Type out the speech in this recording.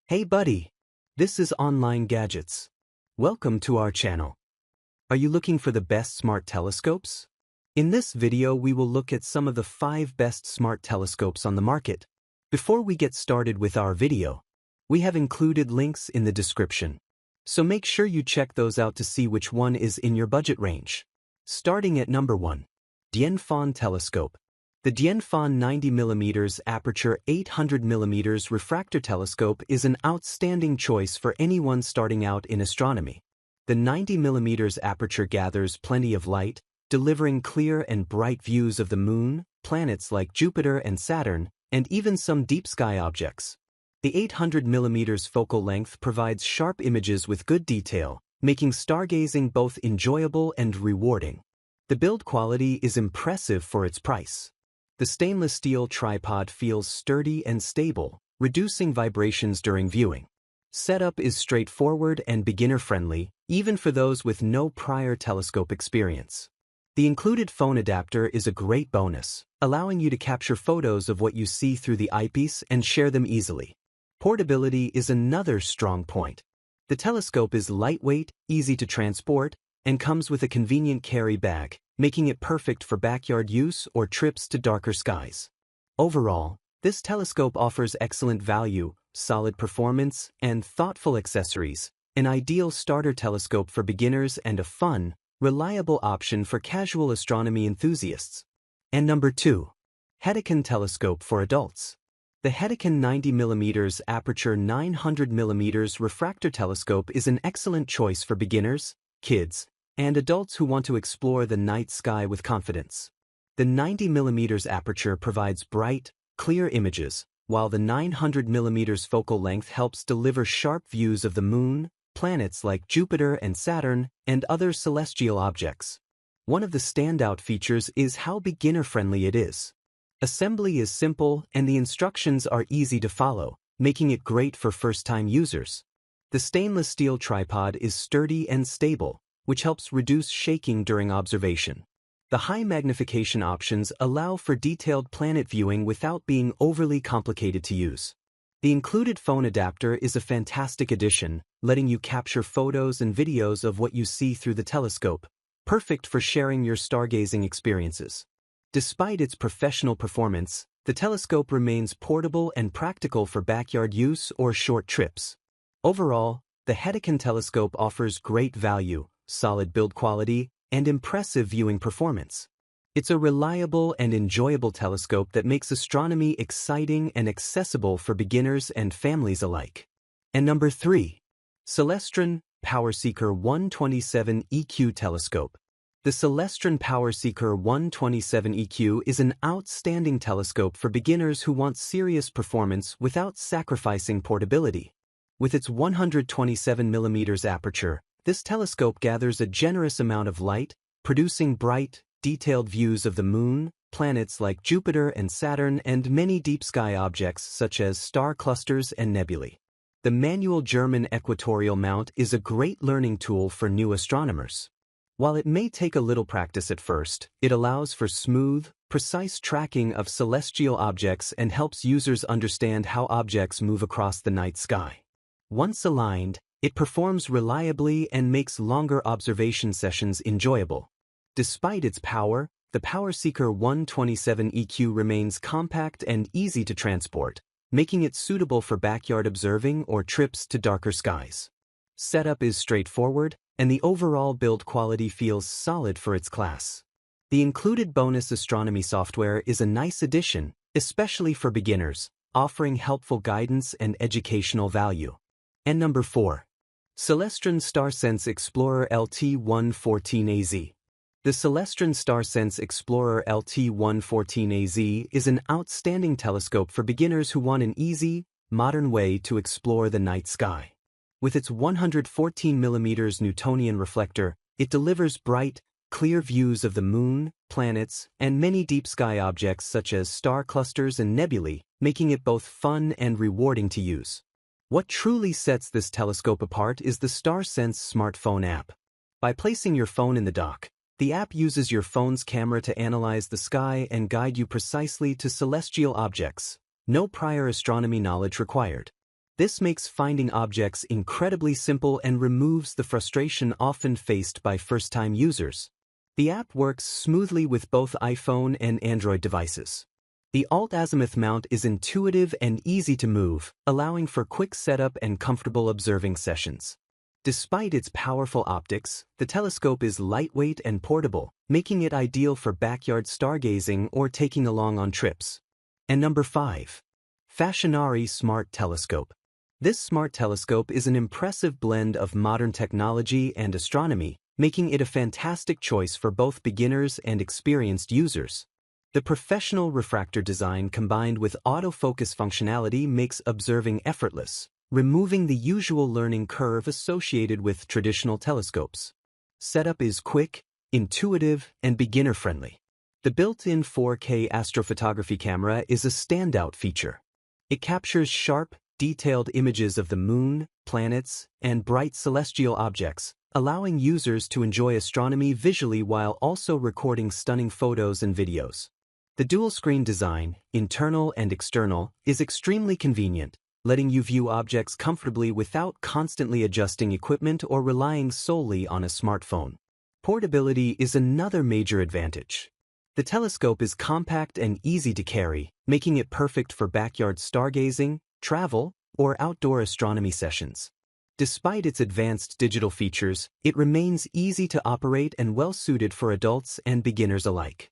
Hey buddy! This is Online Gadgets. Welcome to our channel. Are you looking for the best smart telescopes? In this video we will look at some of the 5 best smart telescopes on the market. Before we get started with our video, we have included links in the description. So make sure you check those out to see which one is in your budget range. Starting at number 1. Dianfan Telescope. The Dianfan 90mm aperture 800mm refractor telescope is an outstanding choice for anyone starting out in astronomy. The 90mm aperture gathers plenty of light, delivering clear and bright views of the Moon, planets like Jupiter and Saturn, and even some deep sky objects. The 800mm focal length provides sharp images with good detail, making stargazing both enjoyable and rewarding. The build quality is impressive for its price. The stainless steel tripod feels sturdy and stable, reducing vibrations during viewing. Setup is straightforward and beginner-friendly, even for those with no prior telescope experience. The included phone adapter is a great bonus, allowing you to capture photos of what you see through the eyepiece and share them easily. Portability is another strong point. The telescope is lightweight, easy to transport, and comes with a convenient carry bag, making it perfect for backyard use or trips to darker skies. Overall, this telescope offers excellent value, solid performance, and thoughtful accessories, an ideal starter telescope for beginners and a fun, reliable option for casual astronomy enthusiasts. And number 2. HETEKAN Telescope for adults. The HETEKAN 90mm aperture 900mm refractor telescope is an excellent choice for beginners, kids, and adults who want to explore the night sky with confidence. The 90mm aperture provides bright, clear images, while the 900mm focal length helps deliver sharp views of the Moon, planets like Jupiter and Saturn, and other celestial objects. One of the standout features is how beginner-friendly it is. Assembly is simple and the instructions are easy to follow, making it great for first-time users. The stainless steel tripod is sturdy and stable, which helps reduce shaking during observation. The high magnification options allow for detailed planet viewing without being overly complicated to use. The included phone adapter is a fantastic addition, letting you capture photos and videos of what you see through the telescope, perfect for sharing your stargazing experiences. Despite its professional performance, the telescope remains portable and practical for backyard use or short trips. Overall, the HETEKAN telescope offers great value, solid build quality, and impressive viewing performance. It's a reliable and enjoyable telescope that makes astronomy exciting and accessible for beginners and families alike. And number 3. Celestron PowerSeeker 127 EQ Telescope. The Celestron PowerSeeker 127 EQ is an outstanding telescope for beginners who want serious performance without sacrificing portability. With its 127mm aperture, this telescope gathers a generous amount of light, producing bright, detailed views of the Moon, planets like Jupiter and Saturn, and many deep sky objects such as star clusters and nebulae. The manual German equatorial mount is a great learning tool for new astronomers. While it may take a little practice at first, it allows for smooth, precise tracking of celestial objects and helps users understand how objects move across the night sky. Once aligned, it performs reliably and makes longer observation sessions enjoyable. Despite its power, the PowerSeeker 127 EQ remains compact and easy to transport, making it suitable for backyard observing or trips to darker skies. Setup is straightforward, and the overall build quality feels solid for its class. The included bonus astronomy software is a nice addition, especially for beginners, offering helpful guidance and educational value. And number 4. Celestron StarSense Explorer LT114AZ. The Celestron StarSense Explorer LT114AZ is an outstanding telescope for beginners who want an easy, modern way to explore the night sky. With its 114mm Newtonian reflector, it delivers bright, clear views of the Moon, planets, and many deep sky objects such as star clusters and nebulae, making it both fun and rewarding to use. What truly sets this telescope apart is the StarSense smartphone app. By placing your phone in the dock, the app uses your phone's camera to analyze the sky and guide you precisely to celestial objects. No prior astronomy knowledge required. This makes finding objects incredibly simple and removes the frustration often faced by first-time users. The app works smoothly with both iPhone and Android devices. The alt-azimuth mount is intuitive and easy to move, allowing for quick setup and comfortable observing sessions. Despite its powerful optics, the telescope is lightweight and portable, making it ideal for backyard stargazing or taking along on trips. And number 5. FASHIONARI Smart Telescope. This smart telescope is an impressive blend of modern technology and astronomy, making it a fantastic choice for both beginners and experienced users. The professional refractor design combined with autofocus functionality makes observing effortless, removing the usual learning curve associated with traditional telescopes. Setup is quick, intuitive, and beginner-friendly. The built-in 4K astrophotography camera is a standout feature. It captures sharp, detailed images of the moon, planets, and bright celestial objects, allowing users to enjoy astronomy visually while also recording stunning photos and videos. The dual-screen design, internal and external, is extremely convenient, letting you view objects comfortably without constantly adjusting equipment or relying solely on a smartphone. Portability is another major advantage. The telescope is compact and easy to carry, making it perfect for backyard stargazing, travel, or outdoor astronomy sessions. Despite its advanced digital features, it remains easy to operate and well-suited for adults and beginners alike.